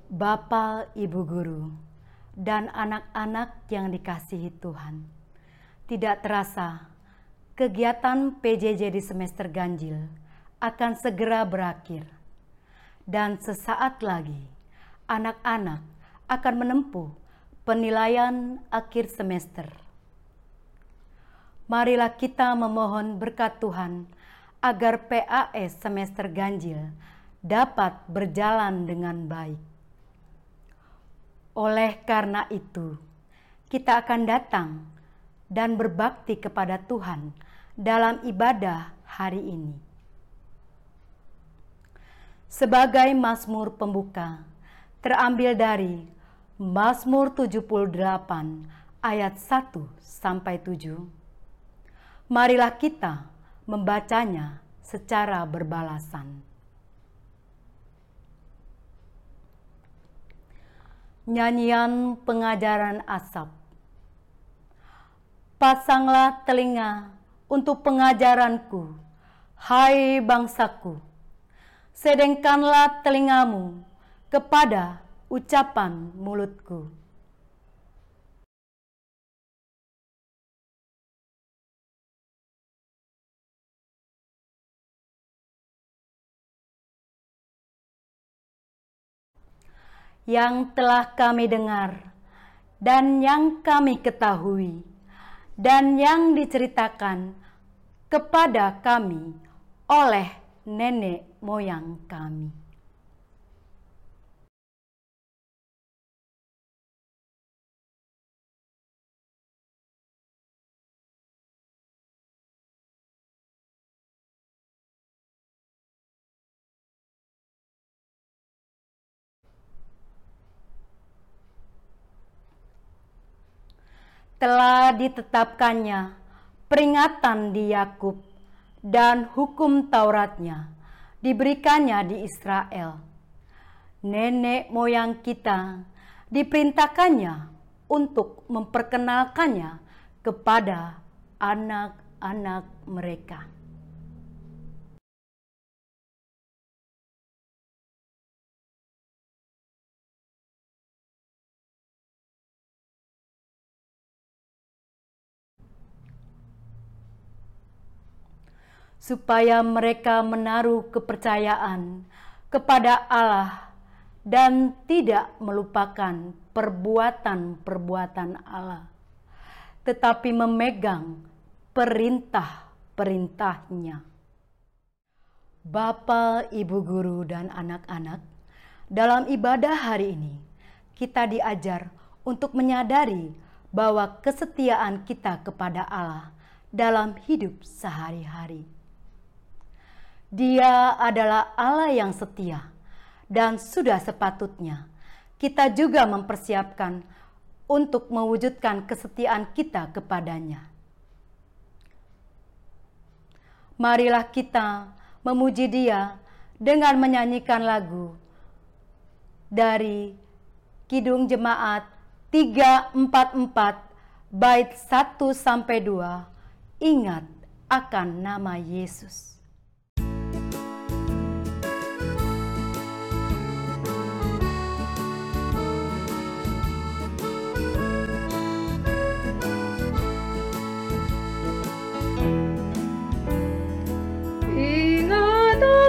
Bapak, Ibu Guru, dan anak-anak yang dikasihi Tuhan. Tidak terasa, kegiatan PJJ di semester ganjil akan segera berakhir. Dan sesaat lagi, anak-anak akan menempuh penilaian akhir semester. Marilah kita memohon berkat Tuhan agar PAS semester ganjil dapat berjalan dengan baik. Oleh karena itu, kita akan datang dan berbakti kepada Tuhan dalam ibadah hari ini. Sebagai mazmur pembuka, terambil dari Mazmur 78 ayat 1 sampai 7. Marilah kita membacanya secara berbalasan. Nyanyian pengajaran Asaf. Pasanglah telinga untuk pengajaranku, hai bangsaku. Sedengkanlah telingamu kepada ucapan mulutku. Yang telah kami dengar dan yang kami ketahui dan yang diceritakan kepada kami oleh nenek moyang kami. Telah ditetapkannya peringatan di Yakub dan hukum Tauratnya diberikannya di Israel. Nenek moyang kita diperintahkannya untuk memperkenalkannya kepada anak-anak mereka. Supaya mereka menaruh kepercayaan kepada Allah dan tidak melupakan perbuatan-perbuatan Allah, tetapi memegang perintah-perintahnya. Bapak, Ibu Guru, dan anak-anak, dalam ibadah hari ini, kita diajar untuk menyadari bahwa kesetiaan kita kepada Allah dalam hidup sehari-hari. Dia adalah Allah yang setia, dan sudah sepatutnya kita juga mempersiapkan untuk mewujudkan kesetiaan kita kepadanya. Marilah kita memuji Dia dengan menyanyikan lagu dari Kidung Jemaat 344 bait 1-2, ingat akan nama Yesus.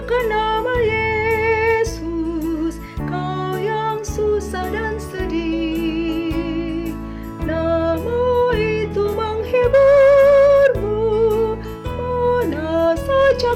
Akan nama Yesus, kau yang susah dan sedih. Nama itu menghiburmu, mana saja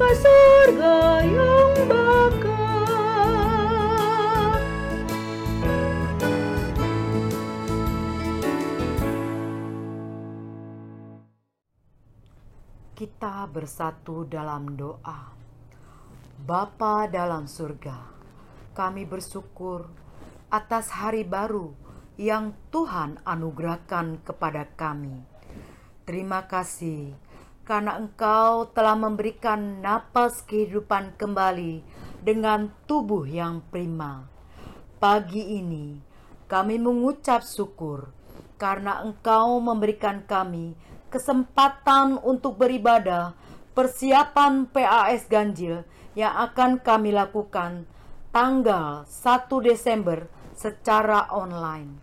ke surga yang bakal. Kita bersatu dalam doa. Bapa dalam surga, kami bersyukur atas hari baru yang Tuhan anugerahkan kepada kami. Terima kasih karena Engkau telah memberikan napas kehidupan kembali dengan tubuh yang prima. Pagi ini kami mengucap syukur karena Engkau memberikan kami kesempatan untuk beribadah persiapan PAS Ganjil yang akan kami lakukan tanggal 1 Desember secara online.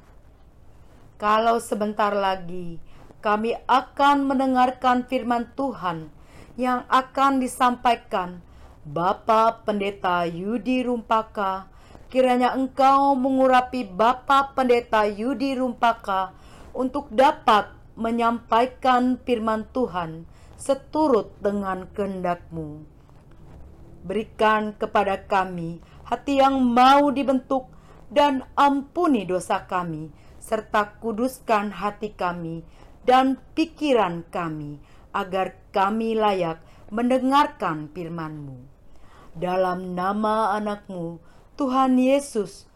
Kalau sebentar lagi kami akan mendengarkan firman Tuhan yang akan disampaikan Bapak Pendeta Yudi Rumpaka, kiranya Engkau mengurapi Bapak Pendeta Yudi Rumpaka untuk dapat menyampaikan firman Tuhan seturut dengan kehendak-Mu. Berikan kepada kami hati yang mau dibentuk dan ampuni dosa kami, serta kuduskan hati kami dan pikiran kami, agar kami layak mendengarkan firman-Mu. Dalam nama anak-Mu, Tuhan Yesus,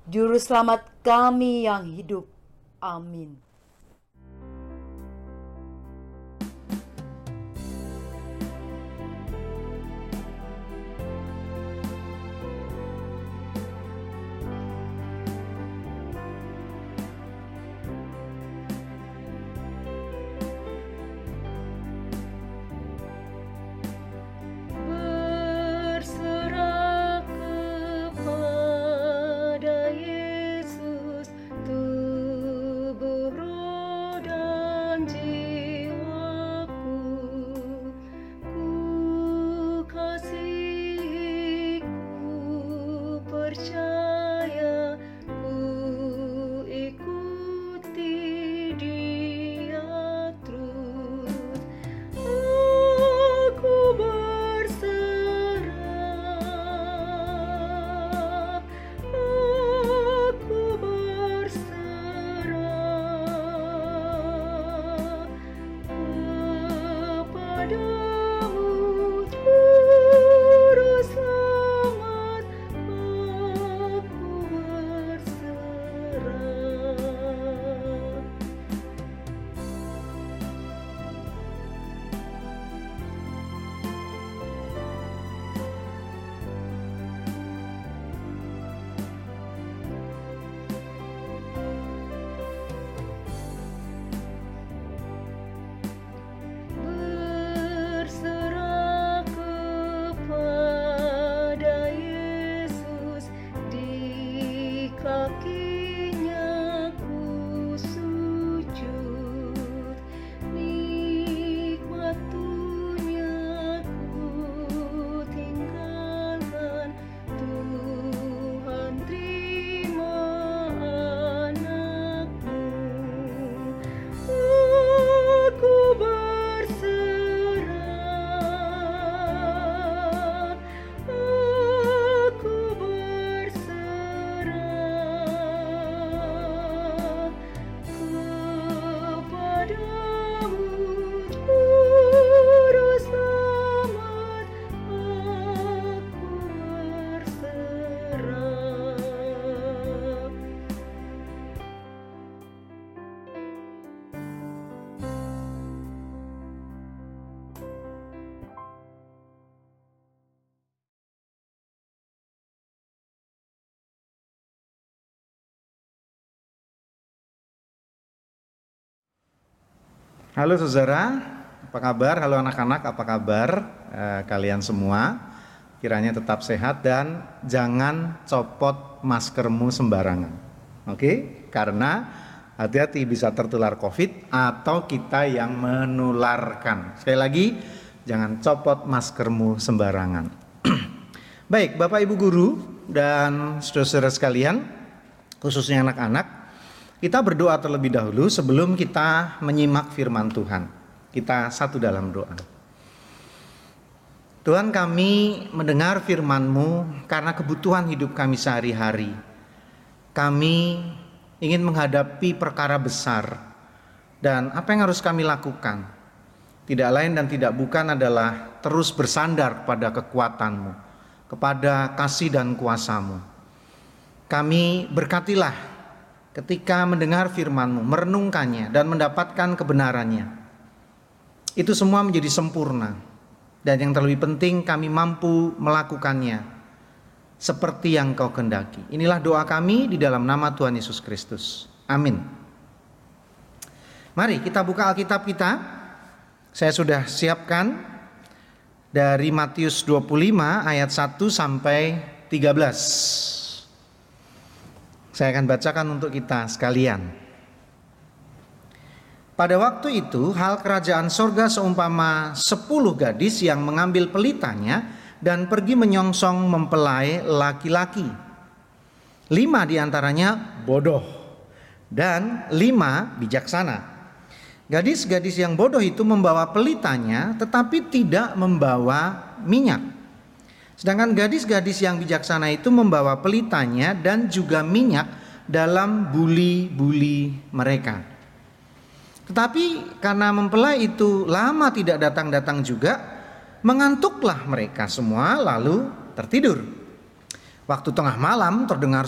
Juru Selamat kami yang hidup. Amin. Berserah kepada Yesus, tubuh, roh, dan jiwaku. Ku kasihi, ku percaya, ku ikuti Dia terus. Aku berserah, aku berserah kepadamu, Juru Selamat, aku berserah. Berserah kepada Yesus, di kakinya ku sujud, nikmat-Nya ku tinggalkan. Tuhan, terima anak-Mu. Aku berserah, aku berserah kepadamu, Juru Selamat, aku berserah. Halo saudara, apa kabar? Halo anak-anak, apa kabar kalian semua? Kiranya tetap sehat dan jangan copot maskermu sembarangan. Oke? Karena hati-hati bisa tertular COVID atau kita yang menularkan. Sekali lagi, jangan copot maskermu sembarangan. Baik, Bapak Ibu Guru dan saudara-saudara sekalian, khususnya anak-anak, kita berdoa terlebih dahulu sebelum kita menyimak firman Tuhan. Kita satu dalam doa. Tuhan, kami mendengar firman-Mu karena kebutuhan hidup kami sehari-hari. Kami ingin menghadapi perkara besar, dan apa yang harus kami lakukan? Tidak lain dan tidak bukan adalah terus bersandar kepada kekuatan-Mu, kepada kasih dan kuasa-Mu. Kami berkatilah ketika mendengar firman-Mu, merenungkannya dan mendapatkan kebenarannya. Itu semua menjadi sempurna. Dan yang terlebih penting, kami mampu melakukannya seperti yang Kau kehendaki. Inilah doa kami di dalam nama Tuhan Yesus Kristus. Amin. Mari kita buka Alkitab kita. Saya sudah siapkan dari Matius 25 ayat 1 sampai 13. Saya akan bacakan untuk kita sekalian. Pada waktu itu, hal kerajaan sorga seumpama 10 gadis yang mengambil pelitanya dan pergi menyongsong mempelai laki-laki. 5 diantaranya bodoh dan 5 bijaksana. Gadis-gadis yang bodoh itu membawa pelitanya tetapi tidak membawa minyak. Sedangkan gadis-gadis yang bijaksana itu membawa pelitanya dan juga minyak dalam buli-buli mereka. Tetapi karena mempelai itu lama tidak datang-datang juga, mengantuklah mereka semua lalu tertidur. Waktu tengah malam terdengar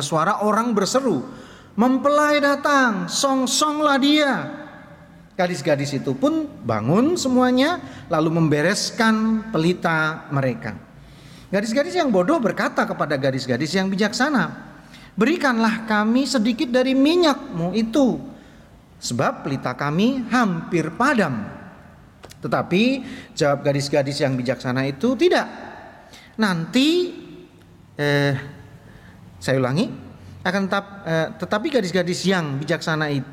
suara orang berseru, "Mempelai datang, song-songlah dia." Gadis-gadis itu pun bangun semuanya lalu membereskan pelita mereka. Gadis-gadis yang bodoh berkata kepada gadis-gadis yang bijaksana, "Berikanlah kami sedikit dari minyakmu itu, sebab pelita kami hampir padam." Tetapi jawab gadis-gadis yang bijaksana itu, "Tidak. Nanti saya ulangi, tetapi gadis-gadis yang bijaksana itu,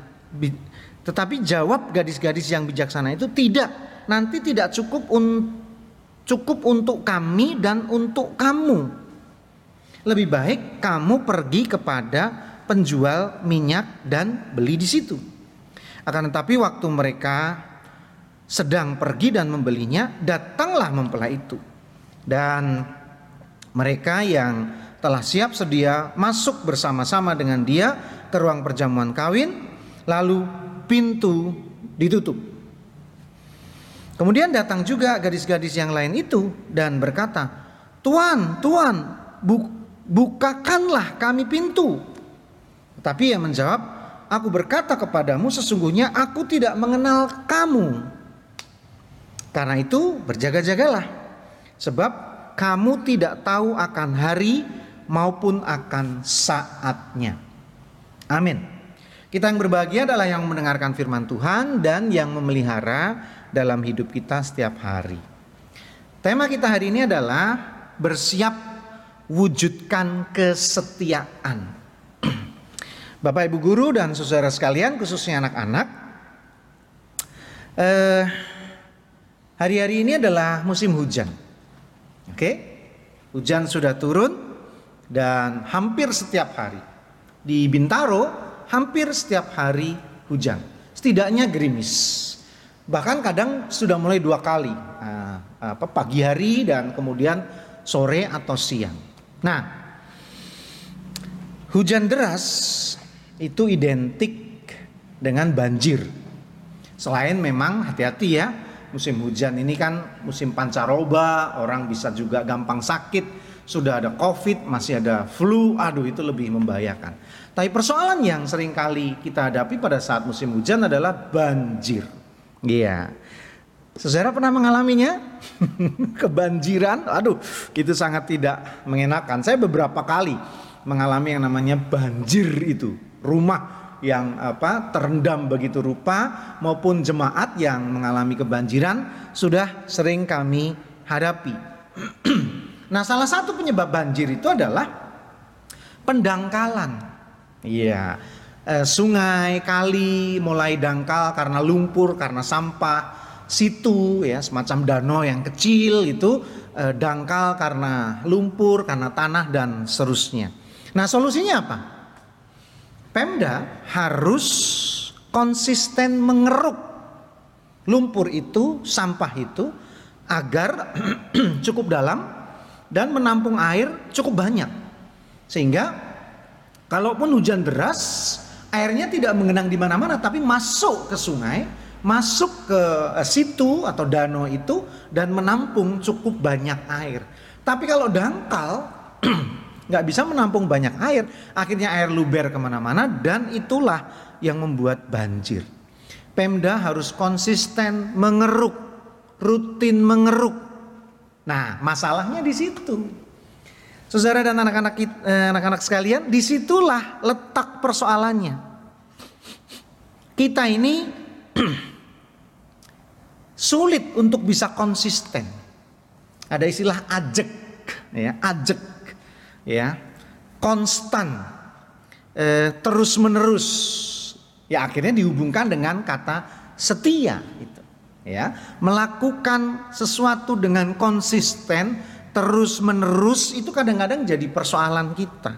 tetapi jawab gadis-gadis yang bijaksana itu, tidak. Nanti tidak cukup untuk kami dan untuk kamu. Lebih baik kamu pergi kepada penjual minyak dan beli di situ." Akan tetapi waktu mereka sedang pergi dan membelinya, datanglah mempelai itu. Dan mereka yang telah siap sedia masuk bersama-sama dengan dia ke ruang perjamuan kawin, lalu pintu ditutup. Kemudian datang juga gadis-gadis yang lain itu dan berkata, "Tuan, bukakanlah kami pintu." Tetapi ia menjawab, "Aku berkata kepadamu, sesungguhnya aku tidak mengenal kamu. Karena itu berjaga-jagalah, sebab kamu tidak tahu akan hari maupun akan saatnya." Amin. Kita yang berbahagia adalah yang mendengarkan firman Tuhan dan yang memelihara dalam hidup kita setiap hari. Tema kita hari ini adalah bersiap wujudkan kesetiaan. Bapak Ibu guru dan saudara sekalian, khususnya anak-anak, hari-hari ini adalah musim hujan. Oke? Hujan sudah turun dan hampir setiap hari. Di Bintaro hampir setiap hari hujan. Setidaknya gerimis. Bahkan kadang sudah mulai 2 kali. Pagi hari dan kemudian sore atau siang. Nah, hujan deras itu identik dengan banjir. Selain memang hati-hati ya, musim hujan ini kan musim pancaroba, orang bisa juga gampang sakit. Sudah ada COVID, masih ada flu, aduh itu lebih membahayakan. Tapi persoalan yang sering kali kita hadapi pada saat musim hujan adalah banjir. Iya. Saudara pernah mengalaminya? Kebanjiran, aduh itu sangat tidak mengenakan. Saya beberapa kali mengalami yang namanya banjir itu. Rumah yang terendam begitu rupa maupun jemaat yang mengalami kebanjiran sudah sering kami hadapi. Nah, salah satu penyebab banjir itu adalah pendangkalan. Iya, sungai, kali mulai dangkal karena lumpur, karena sampah. Situ ya, semacam danau yang kecil itu dangkal karena lumpur, karena tanah dan seterusnya. Nah, solusinya apa? Pemda harus konsisten mengeruk lumpur itu, sampah itu, agar cukup dalam dan menampung air cukup banyak. Sehingga kalaupun hujan deras, airnya tidak mengenang di mana-mana tapi masuk ke sungai, masuk ke situ atau danau itu dan menampung cukup banyak air. Tapi kalau dangkal nggak bisa menampung banyak air, akhirnya air luber kemana-mana dan itulah yang membuat banjir. Pemda harus konsisten mengeruk, rutin mengeruk. Nah, masalahnya di situ. Saudara dan anak-anak sekalian, disitulah letak persoalannya. Kita ini sulit untuk bisa konsisten. Ada istilah ajek, ya, ajek, ya, konstan, terus menerus. Ya akhirnya dihubungkan dengan kata setia, gitu, ya, melakukan sesuatu dengan konsisten, terus menerus itu kadang-kadang jadi persoalan kita.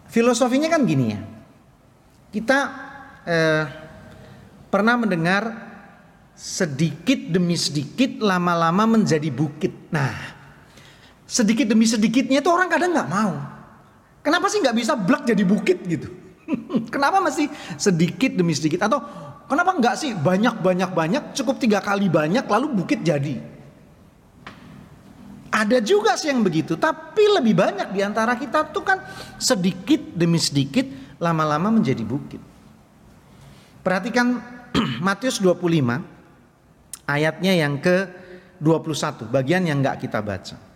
Filosofinya kan gini ya, kita pernah mendengar sedikit demi sedikit lama-lama menjadi bukit. Nah, sedikit demi sedikitnya itu orang kadang nggak mau. Kenapa sih nggak bisa blak jadi bukit gitu? Kenapa masih sedikit demi sedikit? Atau kenapa nggak sih banyak cukup 3 kali banyak lalu bukit jadi? Ada juga sih yang begitu, tapi lebih banyak diantara kita tuh kan sedikit demi sedikit lama-lama menjadi bukit. Perhatikan Matius 25 ayatnya yang ke-21, bagian yang nggak kita baca.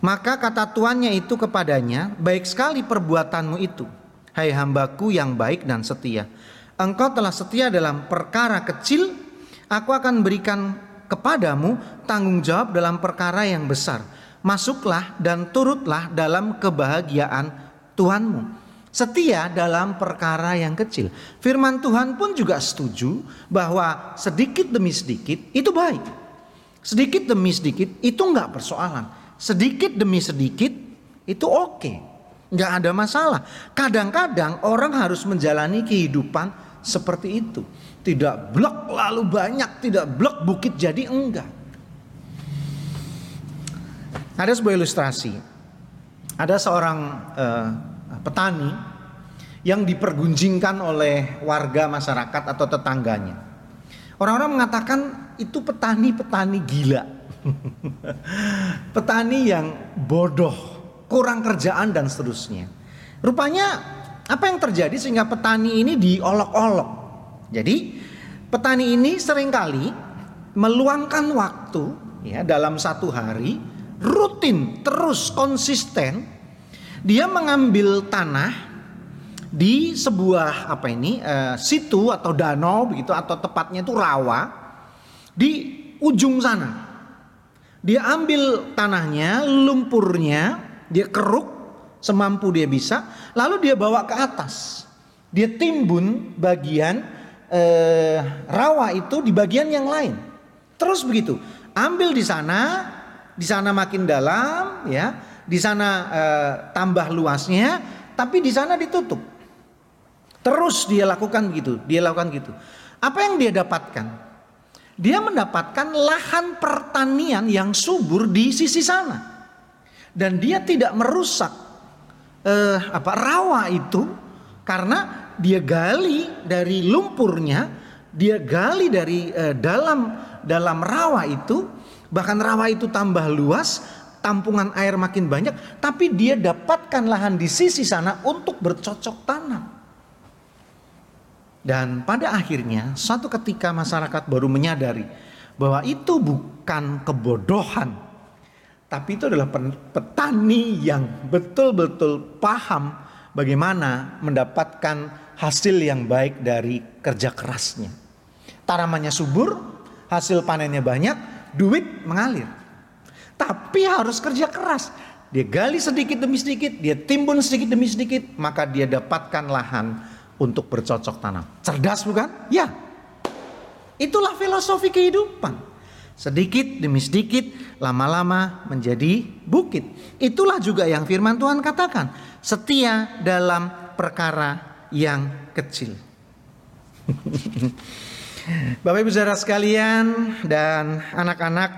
Maka kata tuannya itu kepadanya, baik sekali perbuatanmu itu, hai hambaku yang baik dan setia. Engkau telah setia dalam perkara kecil, aku akan berikan kepadamu tanggung jawab dalam perkara yang besar. Masuklah dan turutlah dalam kebahagiaan Tuhanmu. Setia dalam perkara yang kecil. Firman Tuhan pun juga setuju bahwa sedikit demi sedikit itu baik. Sedikit demi sedikit itu enggak persoalan. Sedikit demi sedikit itu oke, nggak ada masalah. Kadang-kadang orang harus menjalani kehidupan seperti itu. Tidak blok lalu banyak, tidak blok bukit jadi enggak. Ada sebuah ilustrasi. Ada seorang petani yang dipergunjingkan oleh warga masyarakat atau tetangganya. Orang-orang mengatakan itu petani-petani gila. Petani yang bodoh, kurang kerjaan dan seterusnya. Rupanya apa yang terjadi sehingga petani ini diolok-olok? Jadi petani ini seringkali meluangkan waktu, ya, dalam satu hari rutin terus konsisten dia mengambil tanah di sebuah situ atau danau begitu, atau tepatnya itu rawa di ujung sana. Dia ambil tanahnya, lumpurnya, dia keruk semampu dia bisa, lalu dia bawa ke atas. Dia timbun bagian rawa itu di bagian yang lain. Terus begitu, ambil di sana makin dalam, ya, di sana tambah luasnya, tapi di sana ditutup. Terus dia lakukan gitu. Apa yang dia dapatkan? Dia mendapatkan lahan pertanian yang subur di sisi sana, dan dia tidak merusak rawa itu karena dia gali dari lumpurnya, dia gali dari dalam rawa itu, bahkan rawa itu tambah luas, tampungan air makin banyak, tapi dia dapatkan lahan di sisi sana untuk bercocok tanam. Dan pada akhirnya suatu ketika masyarakat baru menyadari bahwa itu bukan kebodohan, tapi itu adalah petani yang betul-betul paham bagaimana mendapatkan hasil yang baik dari kerja kerasnya. Tanamannya subur, hasil panennya banyak, duit mengalir. Tapi harus kerja keras. Dia gali sedikit demi sedikit, dia timbun sedikit demi sedikit, maka dia dapatkan lahan untuk bercocok tanam. Cerdas bukan? Ya. Itulah filosofi kehidupan. Sedikit demi sedikit, lama-lama menjadi bukit. Itulah juga yang firman Tuhan katakan. Setia dalam perkara yang kecil. Bapak Ibu saudara sekalian dan anak-anak,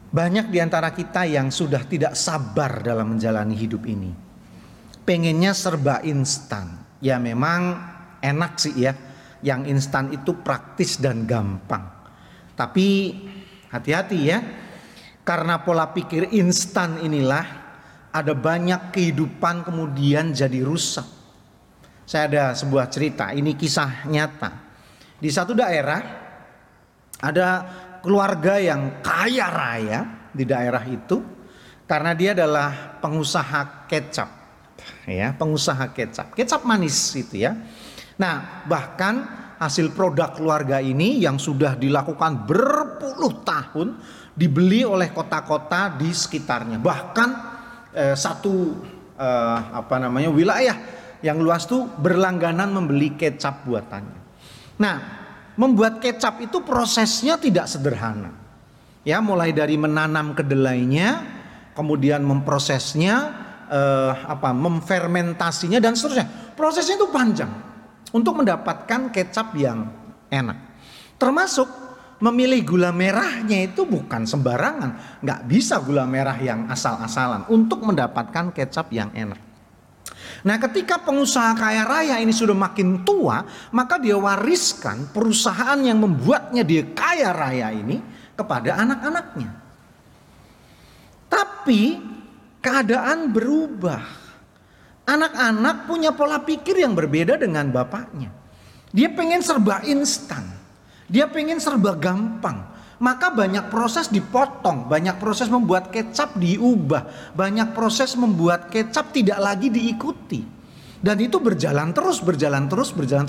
banyak di antara kita yang sudah tidak sabar dalam menjalani hidup ini. Pengennya serba instan. Ya memang enak sih ya, yang instan itu praktis dan gampang. Tapi hati-hati ya, karena pola pikir instan inilah ada banyak kehidupan kemudian jadi rusak. Saya ada sebuah cerita, ini kisah nyata. Di satu daerah ada keluarga yang kaya raya di daerah itu karena dia adalah pengusaha kecap. Ya, pengusaha kecap manis itu ya. Nah, bahkan hasil produk keluarga ini yang sudah dilakukan berpuluh tahun dibeli oleh kota-kota di sekitarnya. Bahkan wilayah yang luas tuh berlangganan membeli kecap buatannya. Nah, membuat kecap itu prosesnya tidak sederhana. Ya, mulai dari menanam kedelainya, kemudian memprosesnya, memfermentasinya dan seterusnya. Prosesnya itu panjang untuk mendapatkan kecap yang enak. Termasuk memilih gula merahnya itu bukan sembarangan. Nggak bisa gula merah yang asal-asalan untuk mendapatkan kecap yang enak. Nah, ketika pengusaha kaya raya ini sudah makin tua, maka dia wariskan perusahaan yang membuatnya dia kaya raya ini kepada anak-anaknya. Tapi keadaan berubah. Anak-anak punya pola pikir yang berbeda dengan bapaknya. Dia pengen serba instan. Dia pengen serba gampang. Maka banyak proses dipotong, banyak proses membuat kecap diubah, banyak proses membuat kecap tidak lagi diikuti. Dan itu berjalan terus.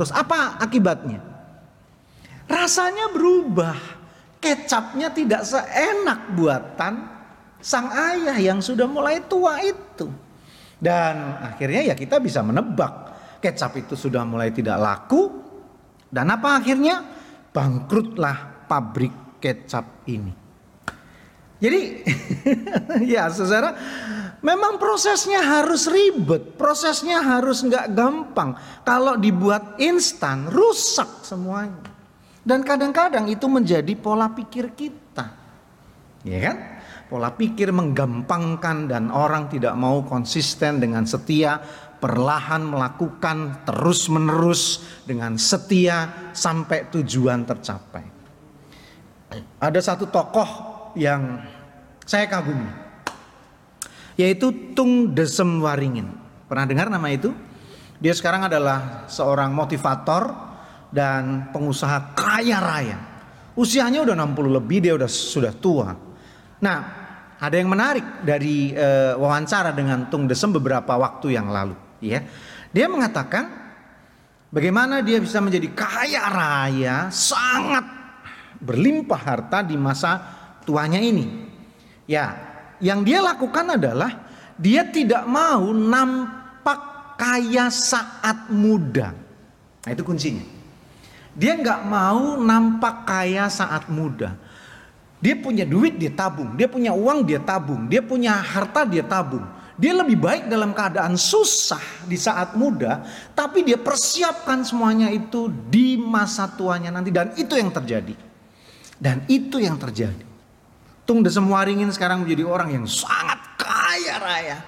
Apa akibatnya? Rasanya berubah. Kecapnya tidak seenak buatan sang ayah yang sudah mulai tua itu. Dan akhirnya ya kita bisa menebak kecap itu sudah mulai tidak laku. Dan apa akhirnya? Bangkrutlah pabrik kecap ini. Jadi ya saudara, memang prosesnya harus ribet, prosesnya harus nggak gampang. Kalau dibuat instan rusak semuanya. Dan kadang-kadang itu menjadi pola pikir kita, ya kan? Pola pikir menggampangkan dan orang tidak mau konsisten dengan setia, perlahan melakukan terus-menerus dengan setia sampai tujuan tercapai. Ada satu tokoh yang saya kagumi, yaitu Tung Desem Waringin. Pernah dengar nama itu? Dia sekarang adalah seorang motivator dan pengusaha kaya raya. Usianya udah 60 lebih, dia sudah tua. Nah, ada yang menarik dari wawancara dengan Tung Desem beberapa waktu yang lalu, ya. Dia mengatakan bagaimana dia bisa menjadi kaya raya, sangat berlimpah harta di masa tuanya ini. Ya, yang dia lakukan adalah dia tidak mau nampak kaya saat muda. Nah, itu kuncinya. Dia nggak mau nampak kaya saat muda. Dia punya duit dia tabung, dia punya uang dia tabung, dia punya harta dia tabung. Dia lebih baik dalam keadaan susah di saat muda, tapi dia persiapkan semuanya itu di masa tuanya nanti, dan itu yang terjadi. Dan itu yang terjadi. Tung Desem Waringin sekarang menjadi orang yang sangat kaya raya,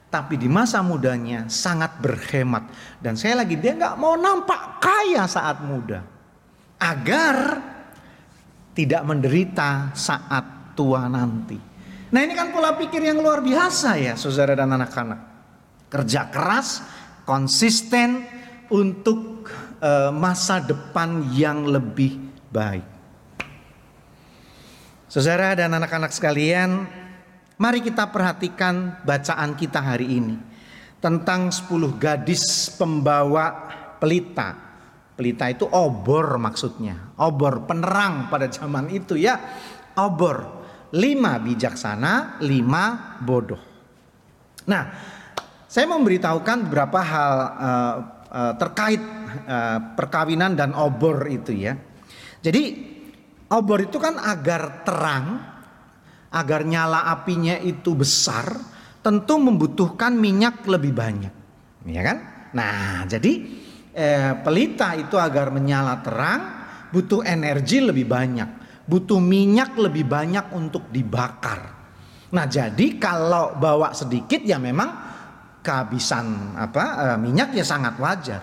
tapi di masa mudanya sangat berhemat. Dan saya lagi, dia nggak mau nampak kaya saat muda, agar tidak menderita saat tua nanti. Nah, ini kan pola pikir yang luar biasa ya saudara dan anak-anak. Kerja keras, konsisten untuk masa depan yang lebih baik. Saudara dan anak-anak sekalian, mari kita perhatikan bacaan kita hari ini tentang 10 gadis pembawa pelita. Pelita itu obor maksudnya, obor penerang pada zaman itu ya, obor. 5 bijaksana, 5 bodoh. Nah, saya mau memberitahukan beberapa hal terkait perkawinan dan obor itu ya. Jadi obor itu kan agar terang, agar nyala apinya itu besar, tentu membutuhkan minyak lebih banyak, ya kan? Nah, jadi pelita itu agar menyala terang butuh energi lebih banyak, butuh minyak lebih banyak untuk dibakar. Nah, jadi kalau bawa sedikit ya memang kehabisan minyak ya sangat wajar.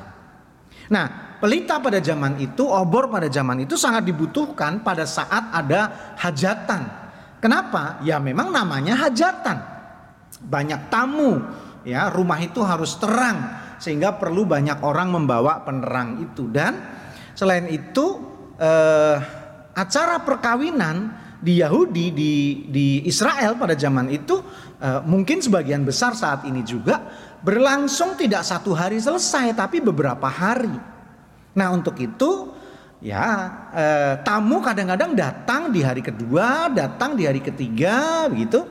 Nah, pelita pada zaman itu, obor pada zaman itu sangat dibutuhkan pada saat ada hajatan. Kenapa? Ya memang namanya hajatan. Banyak tamu, ya, rumah itu harus terang sehingga perlu banyak orang membawa penerang itu. Dan selain itu acara perkawinan di Yahudi di Israel pada zaman itu mungkin sebagian besar saat ini juga berlangsung tidak satu hari selesai tapi beberapa hari. Nah, untuk itu ya tamu kadang-kadang datang di hari kedua, datang di hari ketiga begitu,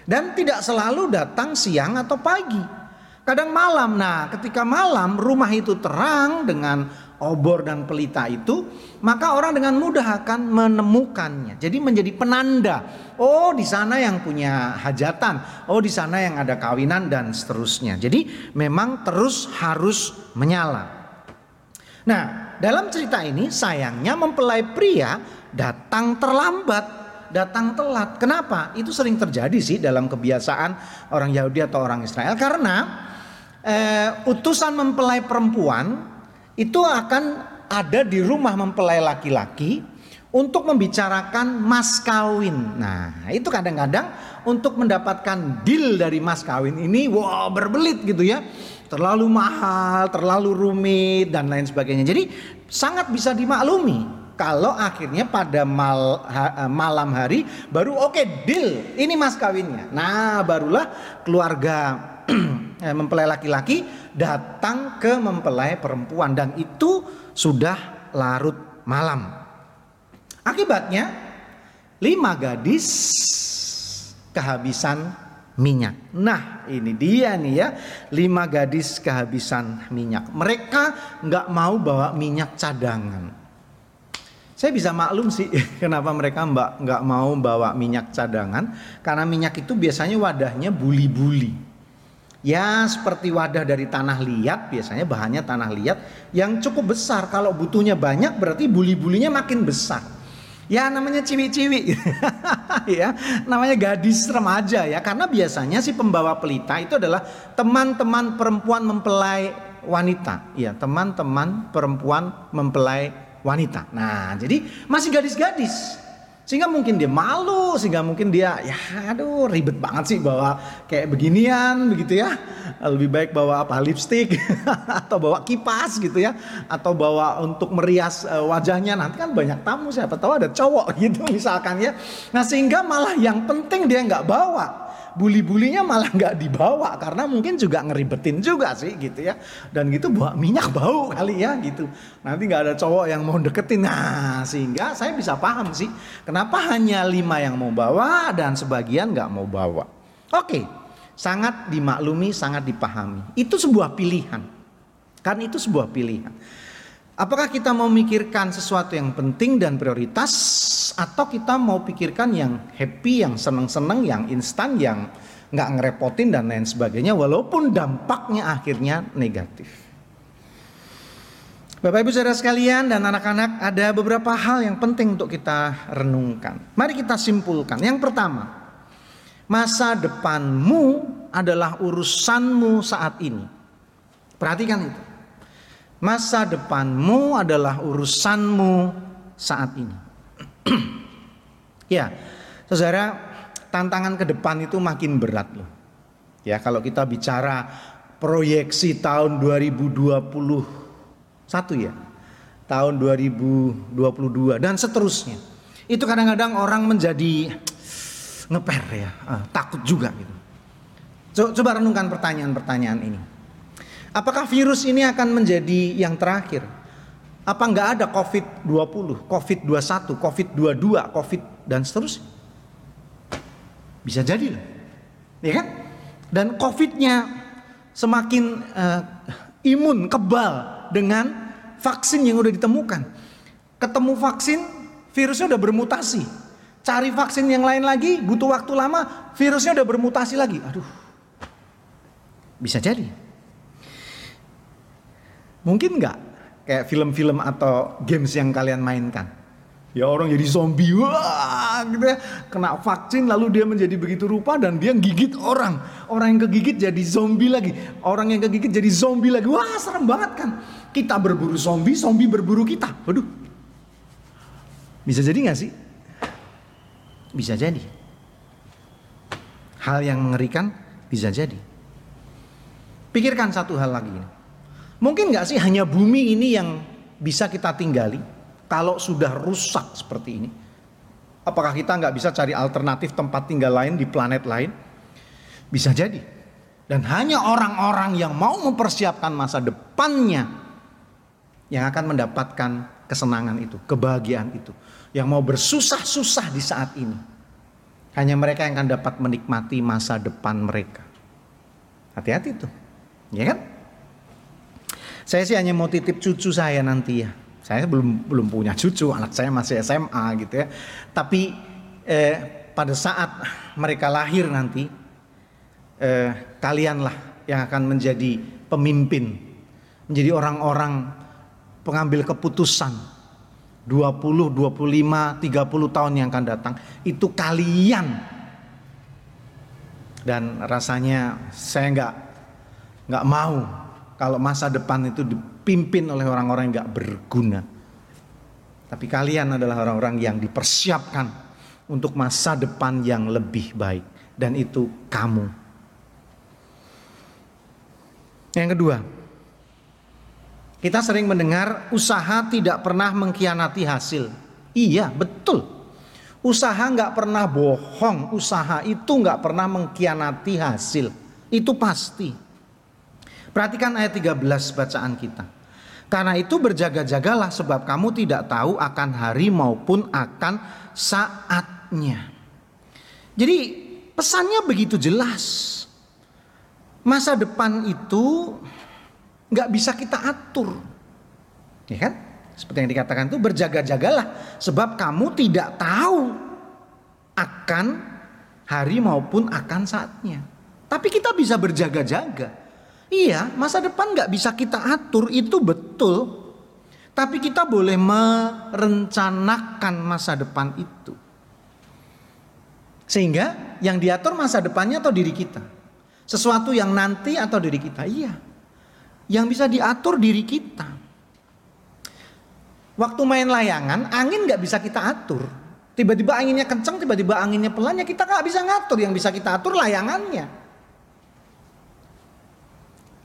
dan tidak selalu datang siang atau pagi. Kadang malam. Nah, ketika malam rumah itu terang dengan obor dan pelita itu, maka orang dengan mudah akan menemukannya. Jadi menjadi penanda. Oh, di sana yang punya hajatan. Oh, di sana yang ada kawinan dan seterusnya. Jadi memang terus harus menyala. Nah, dalam cerita ini sayangnya mempelai pria datang terlambat, datang telat. Kenapa? Itu sering terjadi sih dalam kebiasaan orang Yahudi atau orang Israel, karena utusan mempelai perempuan itu akan ada di rumah mempelai laki-laki untuk membicarakan mas kawin. Nah, itu kadang-kadang untuk mendapatkan deal dari mas kawin ini, wah, berbelit gitu ya. Terlalu mahal, terlalu rumit dan lain sebagainya. Jadi sangat bisa dimaklumi kalau akhirnya pada malam hari baru oke, deal, ini mas kawinnya. Nah, barulah keluarga mempelai laki-laki datang ke mempelai perempuan dan itu sudah larut malam. Akibatnya 5 gadis kehabisan minyak. Nah, ini dia nih ya, 5 gadis kehabisan minyak. Mereka nggak mau bawa minyak cadangan. Saya bisa maklum sih kenapa mereka nggak mau bawa minyak cadangan, karena minyak itu biasanya wadahnya buli-buli. Ya, seperti wadah dari tanah liat, biasanya bahannya tanah liat yang cukup besar. Kalau butuhnya banyak berarti buli-bulinya makin besar. Ya, namanya ciwi-ciwi. Ya, namanya gadis remaja ya, karena biasanya si pembawa pelita itu adalah teman-teman perempuan mempelai wanita. Ya, teman-teman perempuan mempelai wanita. Nah, jadi masih gadis-gadis. Sehingga mungkin dia malu, sehingga mungkin dia ya aduh ribet banget sih bawa kayak beginian begitu ya. Lebih baik bawa lipstik atau bawa kipas gitu ya, atau bawa untuk merias wajahnya, nanti kan banyak tamu, siapa tahu ada cowok gitu misalkan ya. Nah, sehingga malah yang penting dia nggak bawa. Buli-bulinya malah nggak dibawa karena mungkin juga ngeribetin juga sih gitu ya. Dan gitu bawa minyak bau kali ya gitu. Nanti nggak ada cowok yang mau deketin. Nah, sehingga saya bisa paham sih kenapa hanya 5 yang mau bawa dan sebagian nggak mau bawa. Oke, sangat dimaklumi, sangat dipahami. Itu sebuah pilihan. Kan itu sebuah pilihan. Apakah kita mau mikirkan sesuatu yang penting dan prioritas, atau kita mau pikirkan yang happy, yang seneng-seneng, yang instan, yang nggak ngerepotin dan lain sebagainya, walaupun dampaknya akhirnya negatif. Bapak Ibu Saudara sekalian dan anak-anak, ada beberapa hal yang penting untuk kita renungkan. Mari kita simpulkan. Yang pertama, masa depanmu adalah urusanmu saat ini. Perhatikan itu. Masa depanmu adalah urusanmu saat ini. Ya, saudara, tantangan ke depan itu makin berat loh. Ya, kalau kita bicara proyeksi tahun 2021 ya, tahun 2022 dan seterusnya. Itu kadang-kadang orang menjadi ngeper ya, takut juga gitu. Coba renungkan pertanyaan-pertanyaan ini. Apakah virus ini akan menjadi yang terakhir? Apa nggak ada COVID-20, COVID-21, COVID-22, COVID dan seterusnya? Bisa jadi lah, ya kan? Dan COVID-nya semakin imun, kebal dengan vaksin yang udah ditemukan. Ketemu vaksin, virusnya udah bermutasi. Cari vaksin yang lain lagi, butuh waktu lama, virusnya udah bermutasi lagi. Aduh, bisa jadi. Mungkin enggak kayak film-film atau games yang kalian mainkan. Ya orang jadi zombie, wah gitu ya, kena vaksin lalu dia menjadi begitu rupa dan dia gigit orang. Orang yang kegigit jadi zombie lagi, orang yang kegigit jadi zombie lagi. Wah serem banget kan. Kita berburu zombie, zombie berburu kita. Waduh, bisa jadi gak sih? Bisa jadi. Hal yang mengerikan bisa jadi. Pikirkan satu hal lagi. Mungkin gak sih hanya bumi ini yang bisa kita tinggali? Kalau sudah rusak seperti ini, apakah kita nggak bisa cari alternatif tempat tinggal lain di planet lain? Bisa jadi. Dan hanya orang-orang yang mau mempersiapkan masa depannya yang akan mendapatkan kesenangan itu, kebahagiaan itu. Yang mau bersusah-susah di saat ini. Hanya mereka yang akan dapat menikmati masa depan mereka. Hati-hati tuh, ya kan? Saya sih hanya mau titip cucu saya nanti ya. Saya belum punya cucu, anak saya masih SMA gitu ya. Tapi pada saat mereka lahir nanti, kalianlah yang akan menjadi pemimpin, menjadi orang-orang pengambil keputusan 20, 25, 30 tahun yang akan datang. Itu kalian. Dan rasanya saya nggak mau kalau masa depan itu dipimpin oleh orang-orang yang gak berguna. Tapi kalian adalah orang-orang yang dipersiapkan untuk masa depan yang lebih baik. Dan itu kamu. Yang kedua, kita sering mendengar usaha tidak pernah mengkhianati hasil. Iya, betul. Usaha gak pernah bohong. Usaha itu gak pernah mengkhianati hasil. Itu pasti. Perhatikan ayat 13 bacaan kita. Karena itu berjaga-jagalah sebab kamu tidak tahu akan hari maupun akan saatnya. Jadi pesannya begitu jelas. Masa depan itu gak bisa kita atur. Ya kan? Seperti yang dikatakan itu berjaga-jagalah sebab kamu tidak tahu akan hari maupun akan saatnya. Tapi kita bisa berjaga-jaga. Iya, masa depan gak bisa kita atur, itu betul. Tapi kita boleh merencanakan masa depan itu. Sehingga yang diatur masa depannya atau diri kita. Sesuatu yang nanti atau diri kita, iya. Yang bisa diatur diri kita. Waktu main layangan, angin gak bisa kita atur. Tiba-tiba anginnya kencang, tiba-tiba anginnya pelan, ya kita gak bisa ngatur. Yang bisa kita atur layangannya.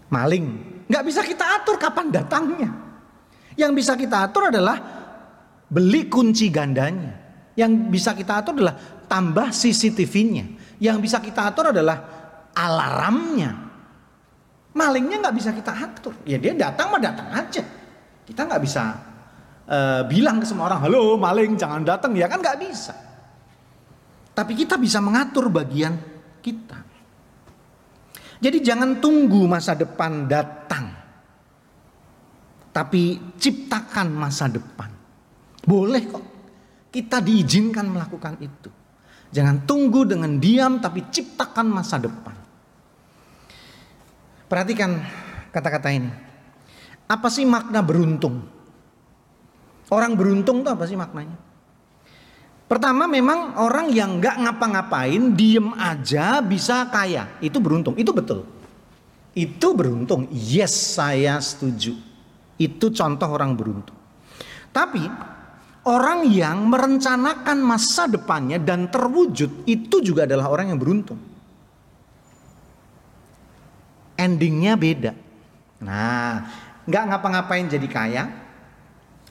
Maling, gak bisa kita atur kapan datangnya. Yang bisa kita atur adalah beli kunci gandanya. Yang bisa kita atur adalah tambah CCTV-nya. Yang bisa kita atur adalah alarmnya. Malingnya gak bisa kita atur. Ya dia datang mah datang aja. Kita gak bisa bilang ke semua orang, halo maling jangan datang. Ya kan gak bisa. Tapi kita bisa mengatur bagian kita. Jadi jangan tunggu masa depan datang. Tapi ciptakan masa depan. Boleh kok. Kita diizinkan melakukan itu. Jangan tunggu dengan diam tapi ciptakan masa depan. Perhatikan kata-kata ini. Apa sih makna beruntung? Orang beruntung itu apa sih maknanya? Pertama memang orang yang gak ngapa-ngapain, diem aja bisa kaya. Itu beruntung, itu betul. Itu beruntung, yes saya setuju. Itu contoh orang beruntung. Tapi orang yang merencanakan masa depannya dan terwujud, itu juga adalah orang yang beruntung. Endingnya beda. Nah, gak ngapa-ngapain jadi kaya.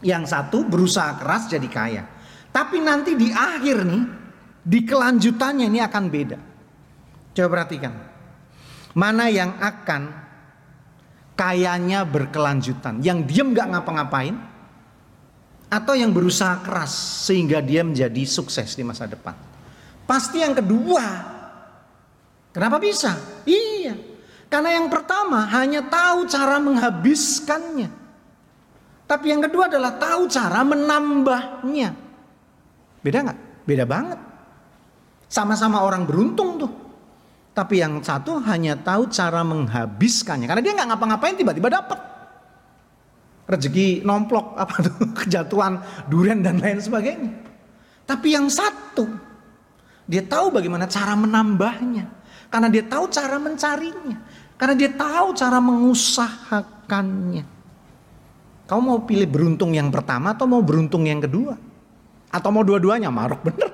Yang satu berusaha keras jadi kaya. Tapi nanti di akhir nih, di kelanjutannya ini akan beda. Coba perhatikan. Mana yang akan kayanya berkelanjutan? Yang diam gak ngapa-ngapain? Atau yang berusaha keras sehingga dia menjadi sukses di masa depan? Pasti yang kedua. Kenapa bisa? Iya. Karena yang pertama hanya tahu cara menghabiskannya. Tapi yang kedua adalah tahu cara menambahnya. Beda gak? Beda banget. Sama-sama orang beruntung tuh. Tapi yang satu hanya tahu cara menghabiskannya. Karena dia gak ngapa-ngapain tiba-tiba dapat. rezeki nomplok, kejatuhan durian dan lain sebagainya. Tapi yang satu, dia tahu bagaimana cara menambahnya, karena dia tahu cara mencarinya, karena dia tahu cara mengusahakannya. Kamu mau pilih beruntung yang pertama atau mau beruntung yang kedua? Atau mau dua-duanya? Maruk bener.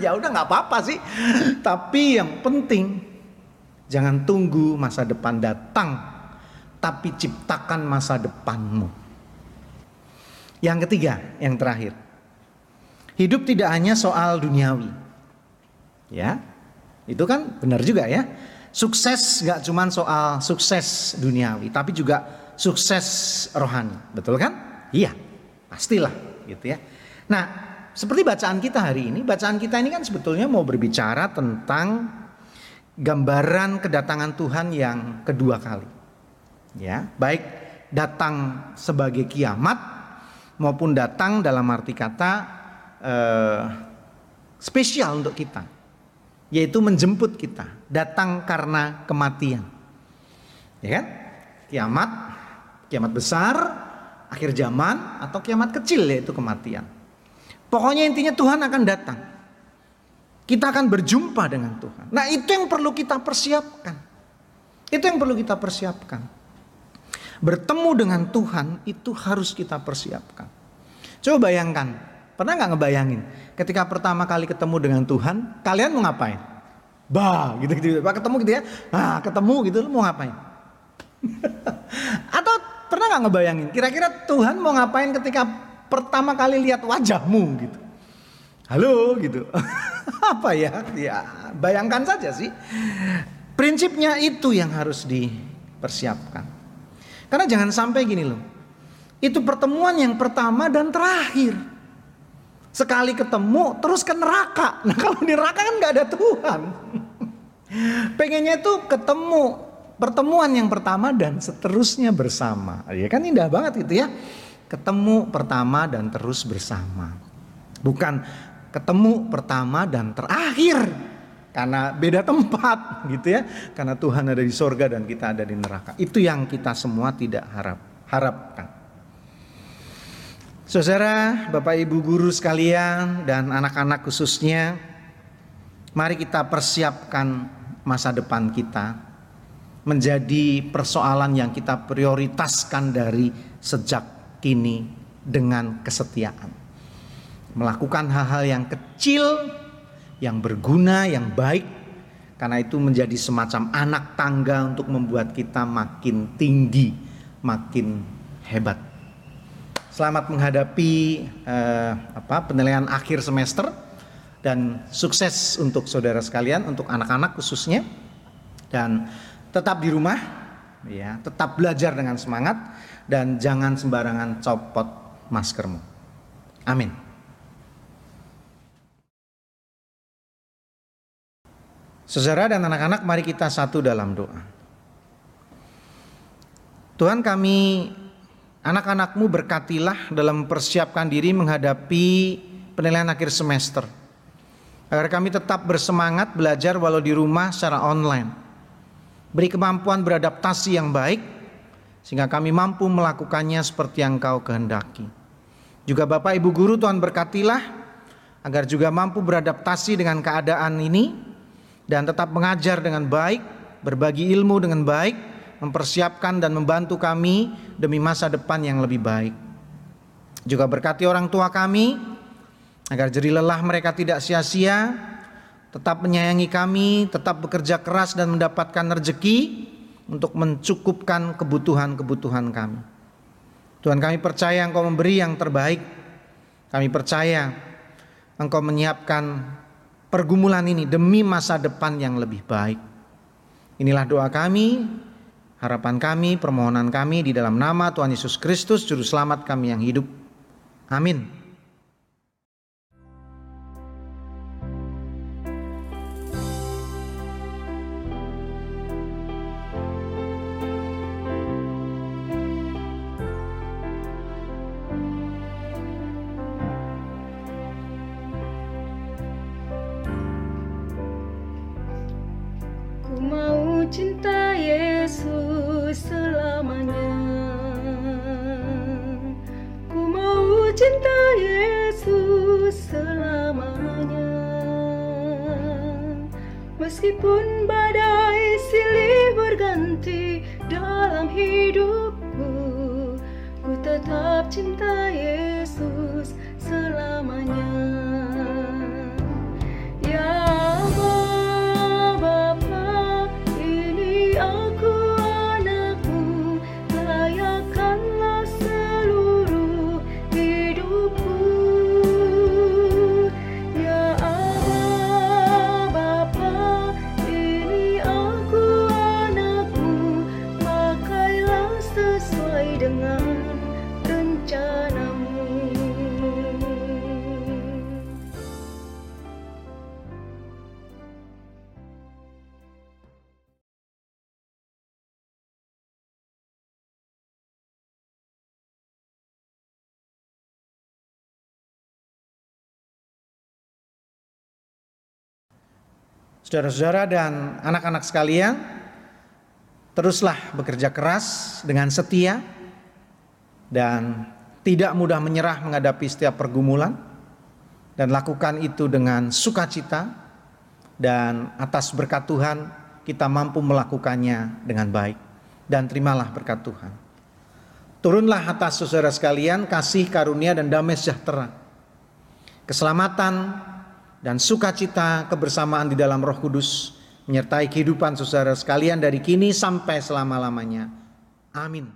Ya udah nggak apa-apa sih. Tapi yang penting jangan tunggu masa depan datang, tapi ciptakan masa depanmu. Yang ketiga, yang terakhir. Hidup tidak hanya soal duniawi. Ya. Itu kan benar juga ya. Sukses gak cuma soal sukses duniawi, tapi juga sukses rohani. Betul kan? Iya, pastilah gitu ya. Nah, seperti bacaan kita hari ini, bacaan kita ini kan sebetulnya mau berbicara tentang gambaran kedatangan Tuhan yang kedua kali. Ya, baik datang sebagai kiamat maupun datang dalam arti kata spesial untuk kita, yaitu menjemput kita, datang karena kematian. Ya kan? Kiamat besar, akhir zaman, atau kiamat kecil yaitu kematian. Pokoknya intinya Tuhan akan datang. Kita akan berjumpa dengan Tuhan. Nah, itu yang perlu kita persiapkan. Itu yang perlu kita persiapkan. Bertemu dengan Tuhan itu harus kita persiapkan. Coba bayangkan, pernah gak ngebayangin ketika pertama kali ketemu dengan Tuhan, kalian mau ngapain? Gitu. Ketemu gitu ya. Nah, ketemu gitu, lu mau ngapain? Atau pernah gak ngebayangin kira-kira Tuhan mau ngapain ketika pertama kali lihat wajahmu gitu? Halo gitu. Apa ya? Ya, bayangkan saja sih. Prinsipnya itu yang harus dipersiapkan. Karena jangan sampai gini loh. Itu pertemuan yang pertama dan terakhir. Sekali ketemu terus ke neraka. Nah, kalau di neraka kan gak ada Tuhan. Pengennya itu ketemu, pertemuan yang pertama dan seterusnya bersama. Ya kan indah banget gitu ya. Ketemu pertama dan terus bersama. Bukan ketemu pertama dan terakhir. Karena beda tempat gitu ya. Karena Tuhan ada di sorga dan kita ada di neraka. Itu yang kita semua tidak harapkan. Saudara, Bapak Ibu guru sekalian dan anak-anak khususnya, mari kita persiapkan masa depan kita menjadi persoalan yang kita prioritaskan dari sejak kini dengan kesetiaan. Melakukan hal-hal yang kecil, yang berguna, yang baik, karena itu menjadi semacam anak tangga untuk membuat kita makin tinggi, makin hebat. Selamat menghadapi penilaian akhir semester dan sukses untuk saudara sekalian, untuk anak-anak khususnya, dan tetap di rumah, ya, tetap belajar dengan semangat dan jangan sembarangan copot maskermu. Amin. Saudara dan anak-anak, mari kita satu dalam doa. Tuhan, kami anak-anakmu berkatilah dalam mempersiapkan diri menghadapi penilaian akhir semester. Agar kami tetap bersemangat belajar walau di rumah secara online. Beri kemampuan beradaptasi yang baik, sehingga kami mampu melakukannya seperti yang Engkau kehendaki. Juga Bapak Ibu Guru, Tuhan berkatilah, agar juga mampu beradaptasi dengan keadaan ini, dan tetap mengajar dengan baik, berbagi ilmu dengan baik, mempersiapkan dan membantu kami demi masa depan yang lebih baik. Juga berkati orang tua kami, agar jerih lelah mereka tidak sia-sia, tetap menyayangi kami, tetap bekerja keras dan mendapatkan rezeki untuk mencukupkan kebutuhan-kebutuhan kami. Tuhan, kami percaya Engkau memberi yang terbaik. Kami percaya Engkau menyiapkan pergumulan ini demi masa depan yang lebih baik. Inilah doa kami, harapan kami, permohonan kami di dalam nama Tuhan Yesus Kristus, Juru Selamat kami yang hidup. Amin. Ku mau cinta Yesus selamanya. Meskipun badai silih berganti dalam hidupku, ku tetap cinta Yesus selamanya. Ya Bapa, ini aku anakmu, layakkanlah seluruh hidupku. Ya Bapa, ini aku anakmu, pakailah sesuai dengan rencanamu. Saudara-saudara dan anak-anak sekalian, teruslah bekerja keras dengan setia dan tidak mudah menyerah menghadapi setiap pergumulan, dan lakukan itu dengan sukacita, dan atas berkat Tuhan kita mampu melakukannya dengan baik. Dan terimalah berkat Tuhan. Turunlah atas saudara sekalian kasih karunia dan damai sejahtera, keselamatan dan sukacita kebersamaan di dalam Roh Kudus menyertai kehidupan saudara sekalian dari kini sampai selama-lamanya. Amin.